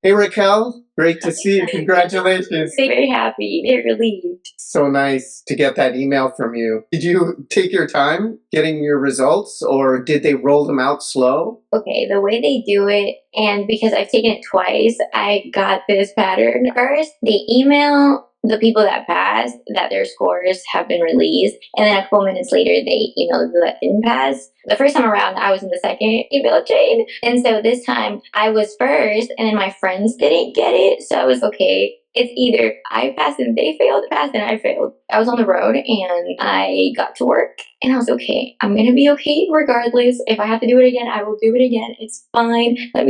Hey Raquel, great to see you. Congratulations. They're very happy. They're relieved. So nice to get that email from you. Did you take your time getting your results or did they roll them out slow? Okay, the way they do it, and because I've taken it twice, I got this pattern. First, they email the people that passed that their scores have been released, and then a couple minutes later, they email the people that didn't pass. The first time around, I was in the second email chain, and so this time I was first, and then my friends didn't get it, so I was okay. It's either I passed and they failed, passed and I failed. I was on the road and I got to work and I was okay. I'm gonna be okay regardless. If I have to do it again, I will do it again. It's fine. I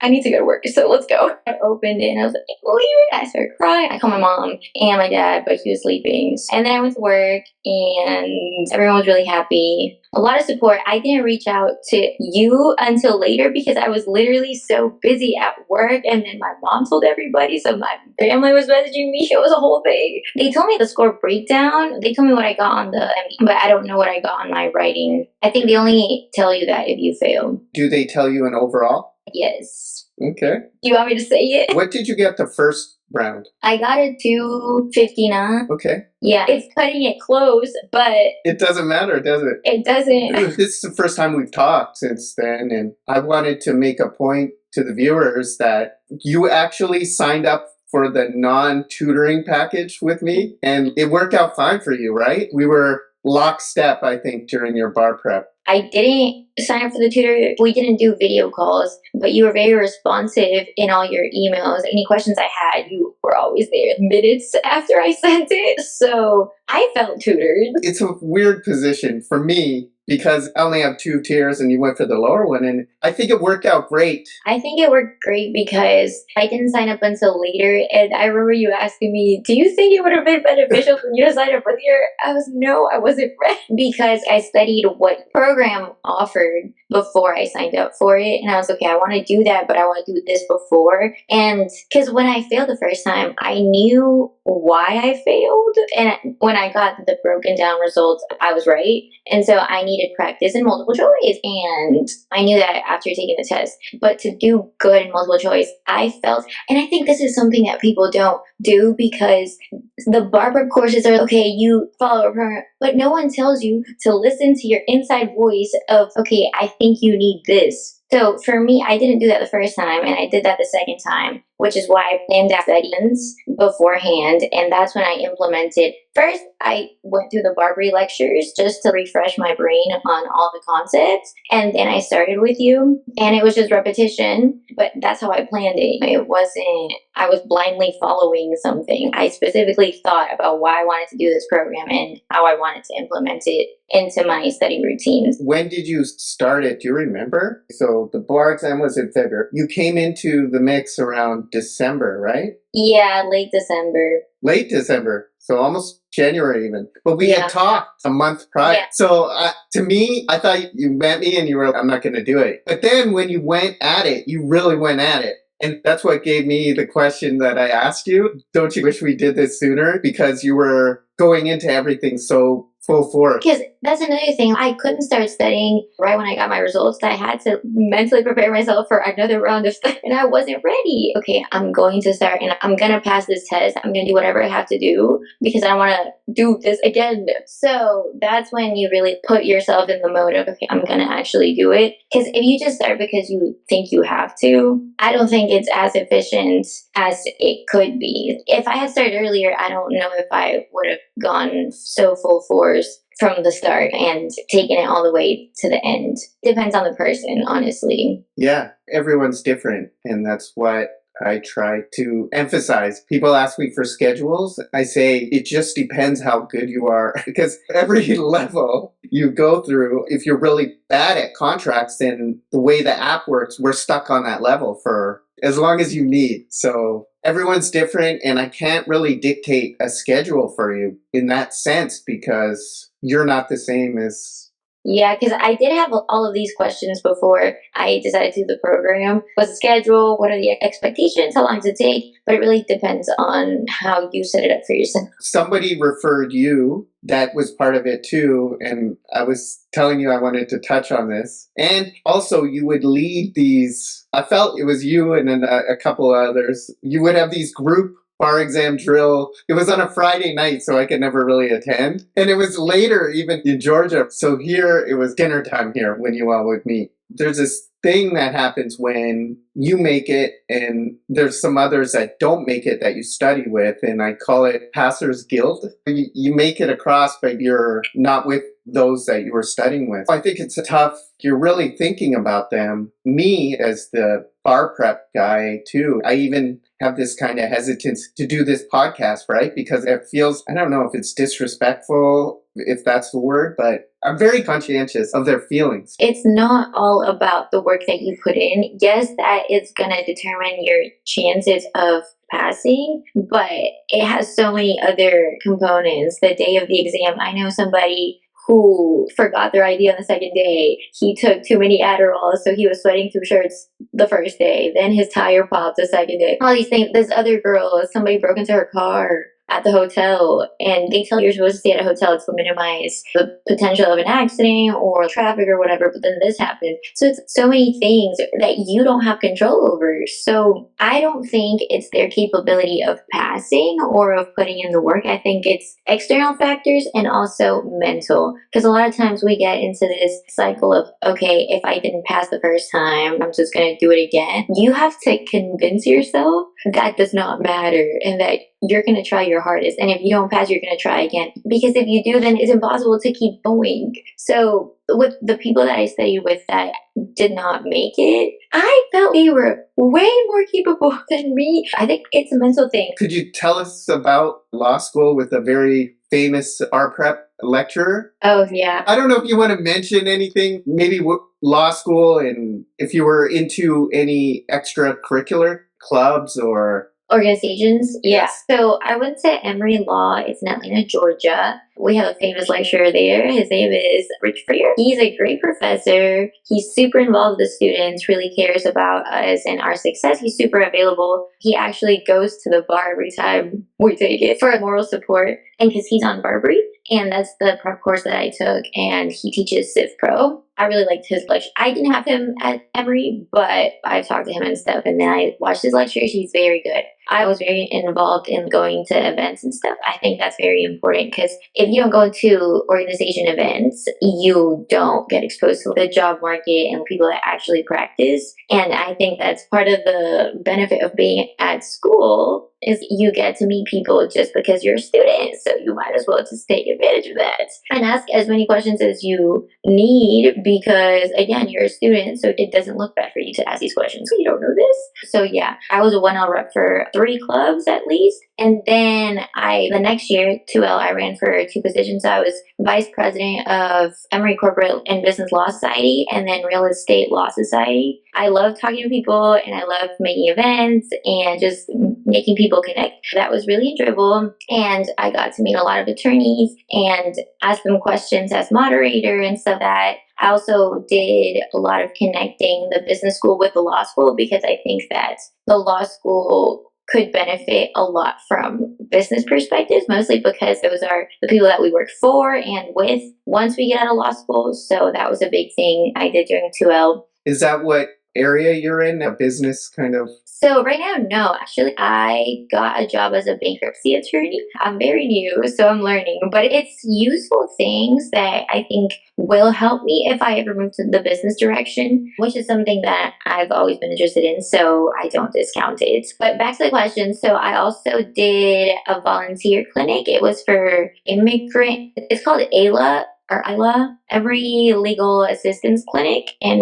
need to go to work, so let's go. I opened it and I was like, leave it. I started crying. I called my mom and my dad, but he was sleeping. And then I went to work and everyone was really happy. A lot of support. I didn't reach out to you until later because I was literally so busy at work, and then my mom told everybody, so my family was messaging me. It was a whole thing. They told me the score breakdown. They told me what I got on the MD, but I don't know what I got on my writing. I think they only tell you that if you fail. Do they tell you an overall? Yes. Okay. Do you want me to say it? What did you get the first round? I got a 259. Okay. Yeah, it's cutting it close, but It doesn't matter, does it? it doesn't. This is the first time we've talked since then, and I wanted to make a point to the viewers that you actually signed up for the non-tutoring package with me, and it worked out fine for you, right? We were lockstep, I think, during your bar prep. I didn't sign up for the tutor. We didn't do video calls, but you were very responsive in all your emails. Any questions I had, you were always there minutes after I sent it. So I felt tutored. It's a weird position for me because I only have 2 tiers and you went for the lower one, and I think it worked out great. I think it worked great because I didn't sign up until later, and I remember you asking me, do you think it would have been beneficial for you to sign up earlier? No, I wasn't ready because I studied what program offered before I signed up for it, and I was okay, I want to do that, but I want to do this before. And because when I failed the first time, I knew why I failed, and when I got the broken down results, I was right. And so I needed practice in multiple choice, and I knew that after taking the test. But to do good in multiple choice, I felt, and I think this is something that people don't do because the barber courses are okay, you follow a program, but no one tells you to listen to your inside voice of, okay, I think you need this. So for me, I didn't do that the first time, and I did that the second time, which is why I planned out studies beforehand, and that's when I implemented. First, I went through the Barbary lectures just to refresh my brain on all the concepts, and then I started with you, and it was just repetition, but that's how I planned it. It wasn't, I was blindly following something. I specifically thought about why I wanted to do this program and how I wanted to implement it into my study routines. When did you start it? Do you remember? So the bar exam was in February. You came into the mix around December, right? Yeah, late December. Late December. So almost January even. But we Yeah. had talked a month prior. Yeah. So to me, I thought you met me and you were like, I'm not going to do it. But then when you went at it, you really went at it. And that's what gave me the question that I asked you. Don't you wish we did this sooner? Because you were going into everything so full force. Because that's another thing. I couldn't start studying right when I got my results. I had to mentally prepare myself for another round of study, and I wasn't ready. Okay, I'm going to start, and I'm going to pass this test. I'm going to do whatever I have to do because I want to do this again. So that's when you really put yourself in the mode of, okay, I'm going to actually do it. Because if you just start because you think you have to, I don't think it's as efficient as it could be. If I had started earlier, I don't know if I would have gone so full force from the start and taken it all the way to the end. Depends on the person, honestly. Yeah, everyone's different. And that's what I try to emphasize. People ask me for schedules. I say it just depends how good you are because every level you go through, if you're really bad at contracts, then the way the app works, we're stuck on that level for as long as you need. So everyone's different, and I can't really dictate a schedule for you in that sense because you're not the same as Yeah, because I did have all of these questions before I decided to do the program. What's the schedule? What are the expectations? How long does it take? But it really depends on how you set it up for yourself. Somebody referred you that was part of it too, and I was telling you I wanted to touch on this. And also, you would lead these. I felt it was you and then a couple others. You would have these group bar exam drill. It was on a Friday night, so I could never really attend. And it was later, even in Georgia. So here, it was dinner time here when you all would meet. There's this thing that happens when you make it and there's some others that don't make it that you study with, and I call it passer's guilt. You make it across, but you're not with those that you were studying with. I think it's tough. You're really thinking about them. Me, as the bar prep guy too, I even have this kind of hesitance to do this podcast, right? Because it feels, I don't know if it's disrespectful, if that's the word, but I'm very conscientious of their feelings. It's not all about the work that you put in. Yes, that is going to determine your chances of passing, but it has so many other components. The day of the exam, I know somebody who forgot their ID on the second day. He took too many Adderall, so he was sweating through shirts the first day. Then his tire popped the second day. All these things. This other girl, somebody broke into her car at the hotel, and they tell you you're supposed to stay at a hotel to minimize the potential of an accident or traffic or whatever, but then this happened. So it's so many things that you don't have control over. So I don't think it's their capability of passing or of putting in the work. I think it's external factors and also mental, because a lot of times we get into this cycle of, okay, if I didn't pass the first time, I'm just going to do it again. You have to convince yourself that does not matter and that you're going to try your hardest. And if you don't pass, you're going to try again. Because if you do, then it's impossible to keep going. So with the people that I studied with that did not make it, I felt they were way more capable than me. I think it's a mental thing. Could you tell us about law school with a very famous bar prep lecturer? Oh, yeah. I don't know if you want to mention anything, maybe law school, and if you were into any extracurricular clubs or Organizations, yeah. So I went to Emory Law. It's in Atlanta, Georgia. We have a famous lecturer there. His name is Rich Freer. He's a great professor. He's super involved with the students, really cares about us and our success. He's super available. He actually goes to the bar every time we take it for moral support. And because he's on Barbary, and that's the prep course that I took, and he teaches Civ Pro. I really liked his lecture. I didn't have him at Emory, but I talked to him and stuff, and then I watched his lectures. He's very good. I was very involved in going to events and stuff. I think that's very important because if you don't go to organization events, you don't get exposed to the job market and people that actually practice. And I think that's part of the benefit of being at school is you get to meet people just because you're a student. So you might as well just take advantage of that and ask as many questions as you need because, again, you're a student. So it doesn't look bad for you to ask these questions. You don't know this. So yeah, I was a 1L rep for 3 clubs at least. And then the next year, 2L, I ran for 2 positions. I was vice president of Emory Corporate and Business Law Society and then Real Estate Law Society. I love talking to people and I love making events and just making people connect. That was really enjoyable. And I got to meet a lot of attorneys and ask them questions as moderator and stuff that. I also did a lot of connecting the business school with the law school because I think that the law school could benefit a lot from business perspectives, mostly because those are the people that we work for and with once we get out of law school. So that was a big thing I did during 2L. Is that what area you're in? A business kind of? So right now, no. Actually, I got a job as a bankruptcy attorney. I'm very new, so I'm learning. But it's useful things that I think will help me if I ever move to the business direction, which is something that I've always been interested in, so I don't discount it. But back to the question. So I also did a volunteer clinic. It was for immigrant. It's called AILA. Or ILA, Emory Legal Assistance Clinic, and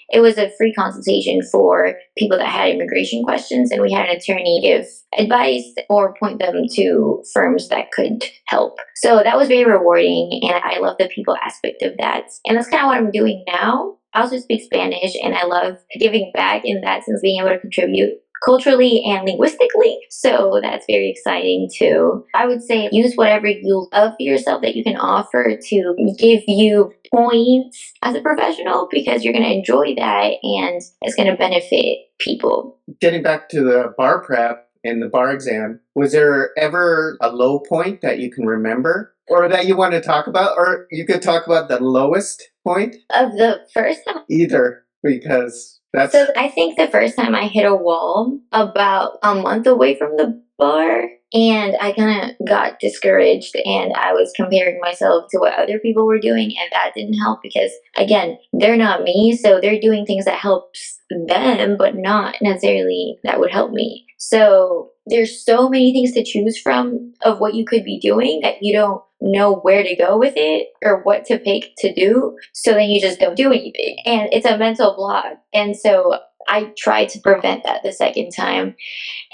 it was a free consultation for people that had immigration questions, and we had an attorney give advice or point them to firms that could help. So that was very rewarding, and I love the people aspect of that. And that's kind of what I'm doing now. I also speak Spanish, and I love giving back in that sense, being able to contribute culturally and linguistically. So that's very exciting too. I would say use whatever you love for yourself that you can offer to give you points as a professional, because you're going to enjoy that and it's going to benefit people. Getting back to the bar prep and the bar exam, was there ever a low point that you can remember or that you want to talk about? Or you could talk about the lowest point? Of the first time? Either, because that's... So I think the first time I hit a wall about a month away from the bar, and I kind of got discouraged, and I was comparing myself to what other people were doing, and that didn't help because, again, they're not me, so they're doing things that helps them, but not necessarily that would help me. So there's so many things to choose from of what you could be doing that you don't know where to go with it or what to pick to do. So then you just don't do anything. And it's a mental block. And so I tried to prevent that the second time.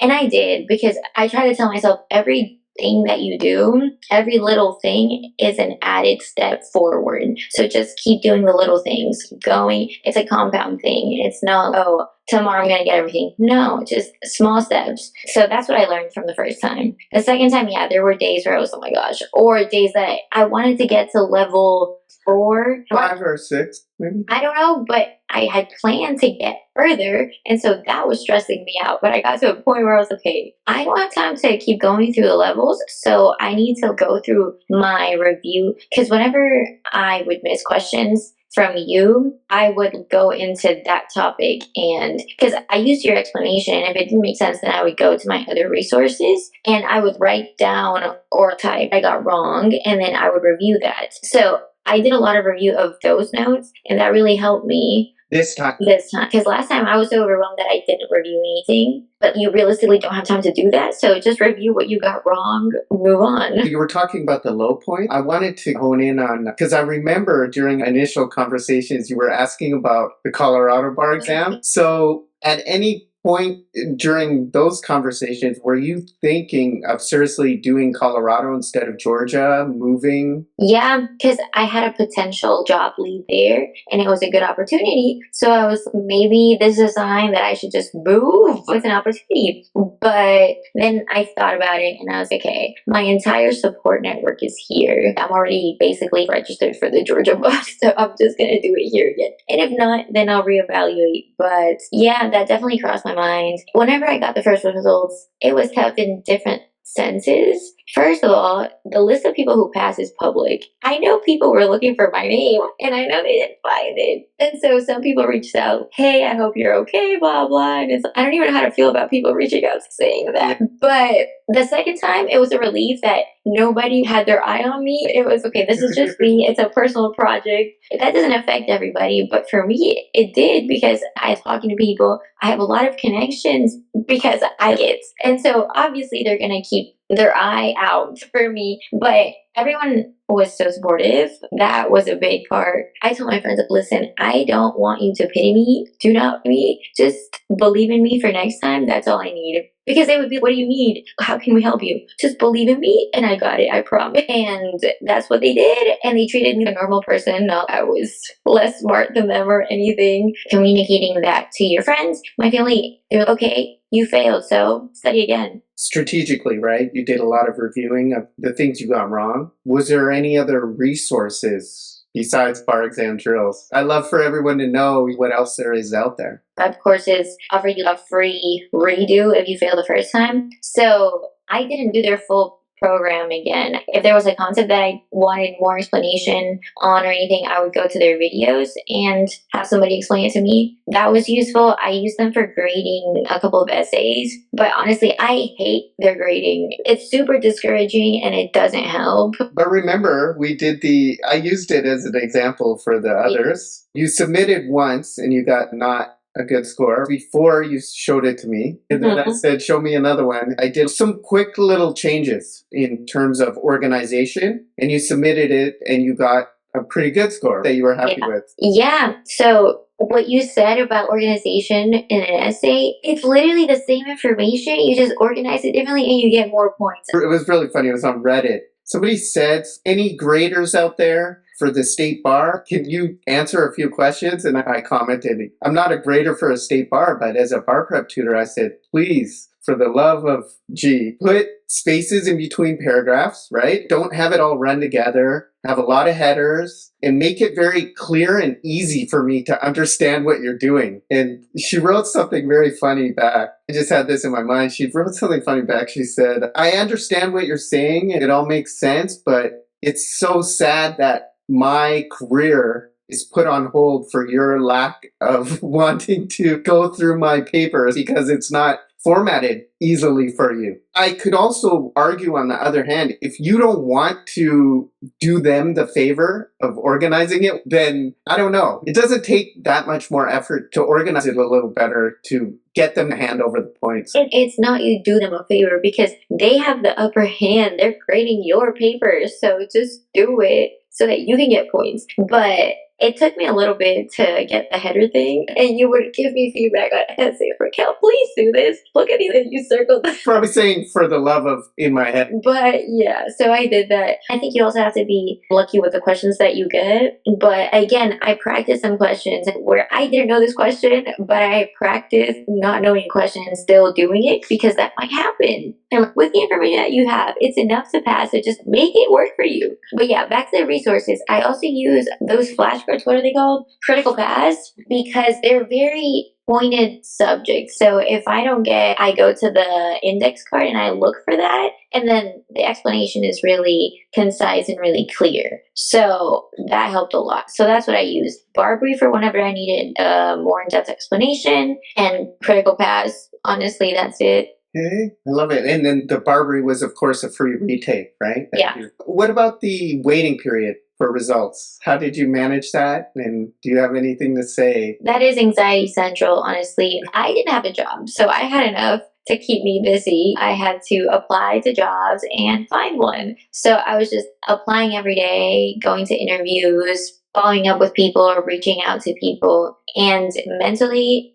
And I did, because I try to tell myself everything that you do, every little thing is an added step forward. So just keep doing the little things, keep going. It's a compound thing. It's not, oh, tomorrow I'm going to get everything. No, just small steps. So that's what I learned from the first time. The second time, yeah, there were days where I was, oh my gosh, or days that I wanted to get to level 4. 5 or 6, maybe? I don't know, but I had planned to get further, and so that was stressing me out. But I got to a point where I was okay, I don't have time to keep going through the levels, so I need to go through my review, because whenever I would miss questions from you, I would go into that topic, and because I used your explanation, and if it didn't make sense, then I would go to my other resources and I would write down or type I got wrong, and then I would review that. So I did a lot of review of those notes, and that really helped me This time. because last time I was so overwhelmed that I didn't review anything. But you realistically don't have time to do that, so just review what you got wrong, move on. You were talking about the low point. I wanted to hone in on, because I remember during initial conversations you were asking about the Colorado bar exam. So at any point during those conversations, were you thinking of seriously doing Colorado instead of Georgia, moving? Yeah, because I had a potential job lead there and it was a good opportunity. So I was, maybe this is a sign that I should just move with an opportunity. But then I thought about it and I was like, okay, my entire support network is here. I'm already basically registered for the Georgia bar, so I'm just going to do it here again. And if not, then I'll reevaluate. But yeah, that definitely crossed my mind. Whenever I got the first results, it was tough in different senses. First of all, the list of people who passed is public. I know people were looking for my name, and I know they didn't find it. And so some people reached out, hey, I hope you're okay, blah, blah. And I don't even know how to feel about people reaching out saying that. But the second time, it was a relief that nobody had their eye on me. It was, okay, this is just me. It's a personal project. That doesn't affect everybody. But for me, it did, because I was talking to people. I have a lot of connections because I get it. And so obviously they're going to keep their eye out for me, but everyone was so supportive. That was a big part. I told my friends, listen, I don't want you to pity me, do not me, just believe in me for next time. That's all I need. Because they would be, what do you need? How can we help you? Just believe in me, and I got it, I promise. And that's what they did, and they treated me like a normal person. Not I was less smart than them or anything. Communicating that to your friends, my family, they're like, okay, you failed, so study again. Strategically, right? You did a lot of reviewing of the things you got wrong. Was there any other resources besides bar exam drills? I'd love for everyone to know what else there is out there. Web courses offer you a free redo if you fail the first time. So I didn't do their full program again. If there was a concept that I wanted more explanation on or anything, I would go to their videos and have somebody explain it to me. That was useful. I used them for grading a couple of essays, but honestly, I hate their grading. It's super discouraging and it doesn't help. But remember, I used it as an example for the others. You submitted once and you got not a good score before you showed it to me. And then I said, show me another one. I did some quick little changes in terms of organization, and you submitted it and you got a pretty good score that you were happy with. Yeah. So what you said about organization in an essay, it's literally the same information. You just organize it differently and you get more points. It was really funny. It was on Reddit. Somebody said, any graders out there? for the state bar. Can you answer a few questions? And I commented, I'm not a grader for a state bar, but as a bar prep tutor, I said, please, for the love of G, put spaces in between paragraphs, right? Don't have it all run together. Have a lot of headers and make it very clear and easy for me to understand what you're doing. And she wrote something very funny back. I just had this in my mind. She wrote something funny back. She said, I understand what you're saying. It all makes sense, but it's so sad that my career is put on hold for your lack of wanting to go through my papers because it's not formatted easily for you. I could also argue on the other hand, if you don't want to do them the favor of organizing it, then I don't know. It doesn't take that much more effort to organize it a little better to get them to hand over the points. It's not you do them a favor because they have the upper hand. They're grading your papers, so just do it so that you can get points. But it took me a little bit to get the header thing, and you would give me feedback on essay. Raquel, please do this. Look at these, and you circled them. Probably saying for the love of in my head. But yeah, so I did that. I think you also have to be lucky with the questions that you get. But again, I practiced some questions where I didn't know this question, but I practiced not knowing a question and still doing it because that might happen. And with the information that you have, it's enough to pass. So just make it work for you. But yeah, back to the resources. I also use those flashcards. What are they called? Critical paths, because they're very pointed subjects. So if I don't get, I go to the index card and I look for that, and then the explanation is really concise and really clear. So that helped a lot. So that's what I used. Bar brief for whenever I needed a more in-depth explanation, and critical paths. Honestly, that's it. Okay, I love it. And then the Barbary was, of course, a free retake, right? Yeah. What about the waiting period for results? How did you manage that? And do you have anything to say? That is anxiety central, honestly. I didn't have a job, so I had enough to keep me busy. I had to apply to jobs and find one. So I was just applying every day, going to interviews, following up with people or reaching out to people. And mentally,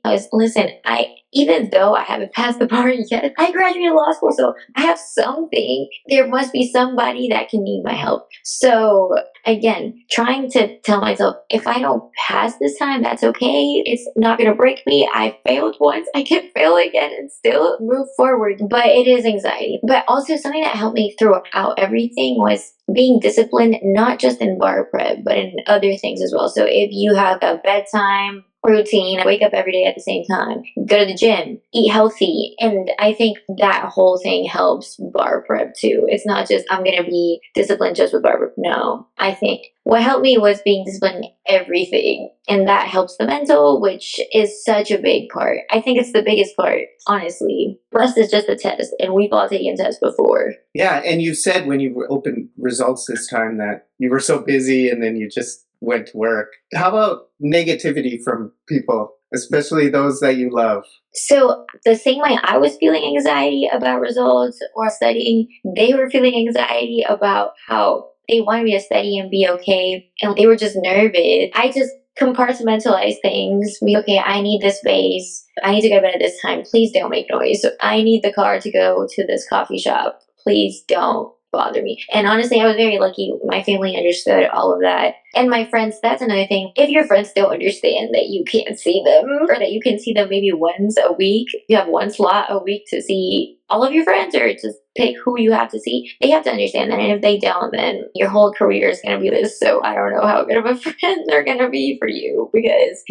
even though I haven't passed the bar yet, I graduated law school, so I have something. There must be somebody that can need my help. So again, trying to tell myself, if I don't pass this time, that's okay. It's not going to break me. I failed once. I can fail again and still move forward. But it is anxiety. But also something that helped me throughout everything was being disciplined, not just in bar prep, but in other things as well. So if you have a bedtime routine, wake up every day at the same time, go to the gym, eat healthy. And I think that whole thing helps bar prep too. It's not just, I'm going to be disciplined just with bar prep. No, I think what helped me was being disciplined in everything. And that helps the mental, which is such a big part. I think it's the biggest part, honestly. Rest is just a test, and we've all taken tests before. Yeah, and you said when you opened results this time that you were so busy and then you just went to work. How about negativity from people, especially those that you love? So the same way I was feeling anxiety about results or studying, they were feeling anxiety about how they wanted me to study and be okay, and they were just nervous. I just compartmentalize things. Okay, I need this space. I need to go to bed at this time. Please don't make noise. I need the car to go to this coffee shop. Please don't bother me. And honestly, I was very lucky. My family understood all of that. And my friends, that's another thing. If your friends don't understand that you can't see them, or that you can see them maybe once a week, you have one slot a week to see all of your friends, or just pick who you have to see, they have to understand that. And if they don't, then your whole career is going to be this. So I don't know how good of a friend they're going to be for you, because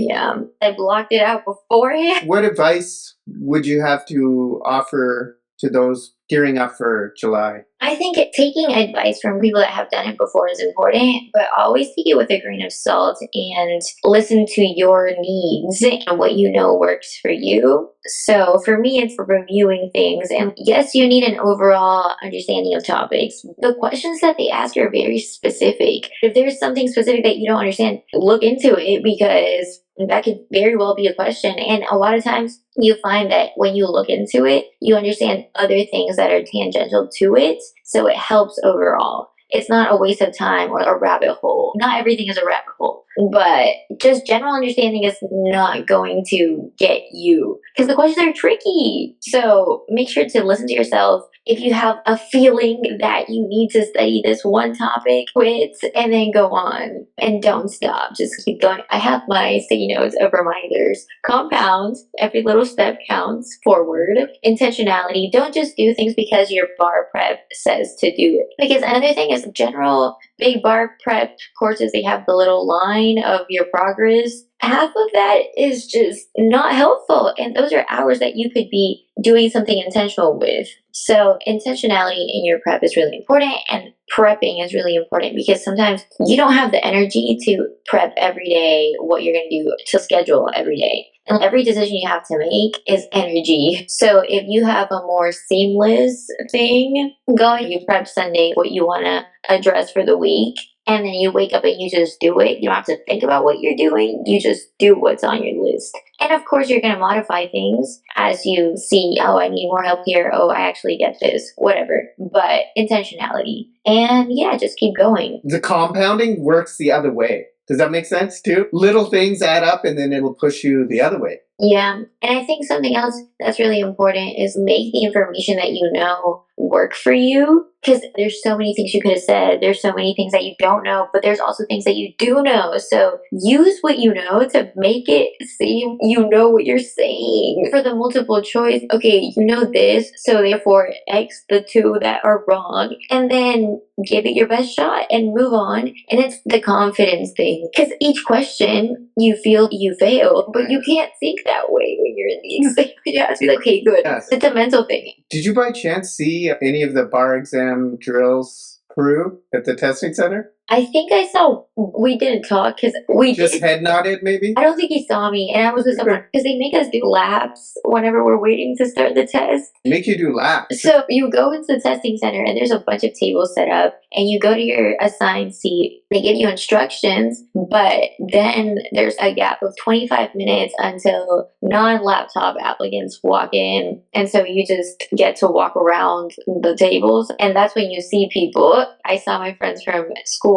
I blocked it out beforehand. What advice would you have to offer to those gearing up for July? I think taking advice from people that have done it before is important, but always take it with a grain of salt and listen to your needs and what you know works for you. So for me, it's reviewing things. And yes, you need an overall understanding of topics. The questions that they ask are very specific. If there's something specific that you don't understand, look into it, because that could very well be a question. And a lot of times you find that when you look into it, you understand other things that are tangential to it. So it helps overall. It's not a waste of time or a rabbit hole. Not everything is a rabbit hole, but just general understanding is not going to get you because the questions are tricky. So make sure to listen to yourself. If you have a feeling that you need to study this one topic, quit and then go on and don't stop. Just keep going. I have my sticky notes of reminders. Compound, every little step counts forward. Intentionality, don't just do things because your bar prep says to do it. Because another thing is general big bar prep courses, they have the little line of your progress. Half of that is just not helpful. And those are hours that you could be doing something intentional with. So intentionality in your prep is really important, and prepping is really important because sometimes you don't have the energy to prep every day what you're going to do, to schedule every day. And every decision you have to make is energy. So if you have a more seamless thing going, you prep Sunday what you want to address for the week, and then you wake up and you just do it. You don't have to think about what you're doing. You just do what's on your list. And of course, you're going to modify things as you see, oh, I need more help here. Oh, I actually get this, whatever. But intentionality. And yeah, just keep going. The compounding works the other way. Does that make sense too? Little things add up and then it'll push you the other way. Yeah. And I think something else that's really important is make the information that you know work for you. Because there's so many things you could have said. There's so many things that you don't know, but there's also things that you do know. So use what you know to make it seem you know what you're saying. For the multiple choice, okay, you know this, so therefore X the two that are wrong. And then give it your best shot and move on. And it's the confidence thing. Because each question you feel you failed, but you can't think that way when you're in the exam. You have to be like, okay, good. Yes. It's a mental thing. Did you by chance see any of the bar exam drills crew at the testing center? I think I saw, we didn't talk because we just head nodded maybe? I don't think he saw me, and I was with someone because they make us do laps whenever we're waiting to start the test. Make you do laps? So you go into the testing center and there's a bunch of tables set up and you go to your assigned seat. They give you instructions, but then there's a gap of 25 minutes until non-laptop applicants walk in. And so you just get to walk around the tables, and that's when you see people. I saw my friends from school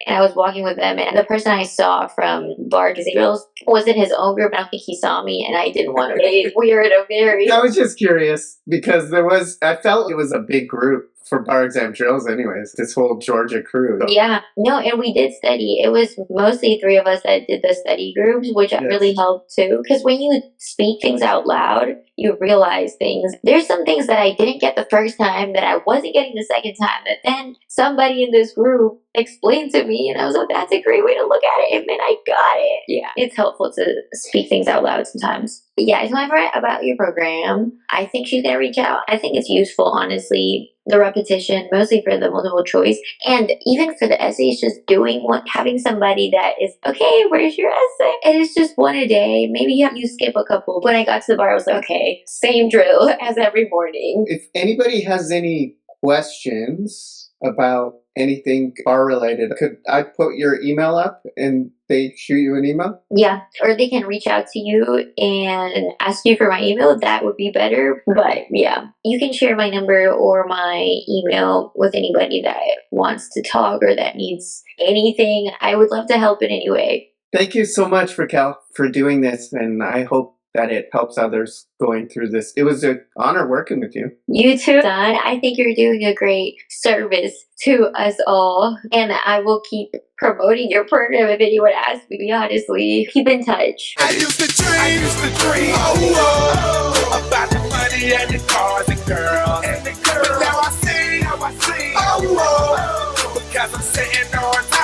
and I was walking with them, and the person I saw from bar drills was in his own group. I don't think he saw me, and I didn't want to be weird or very. I was just curious because I felt it was a big group for bar exam drills anyways, this whole Georgia crew. Yeah, no, and we did study. It was mostly three of us that did the study groups, which really helped too. Because when you speak things out loud, you realize things. There's some things that I didn't get the first time that I wasn't getting the second time, that then somebody in this group explained to me, and I was like, that's a great way to look at it, and then I got it. Yeah, it's helpful to speak things out loud sometimes. Yeah, I told my friend about your program. I think she's gonna reach out. I think it's useful, honestly. The repetition, mostly for the multiple choice, and even for the essays, just doing one, having somebody that is, okay, where's your essay? And it's just one a day. Maybe you skip a couple. When I got to the bar, I was like, okay, same drill as every morning. If anybody has any questions about anything bar related, could I put your email up and they shoot you an email? Yeah, or they can reach out to you and ask you for my email. That would be better. But yeah, you can share my number or my email with anybody that wants to talk or that needs anything. I would love to help in any way. Thank you so much, Raquel, for doing this, and I hope that it helps others going through this. It was an honor working with you. You too, Don. I think you're doing a great service to us all, and I will keep promoting your program if anyone asks me, honestly. Keep in touch. I used to dream, about the money and the cars and girls. But now I see, because I'm sitting on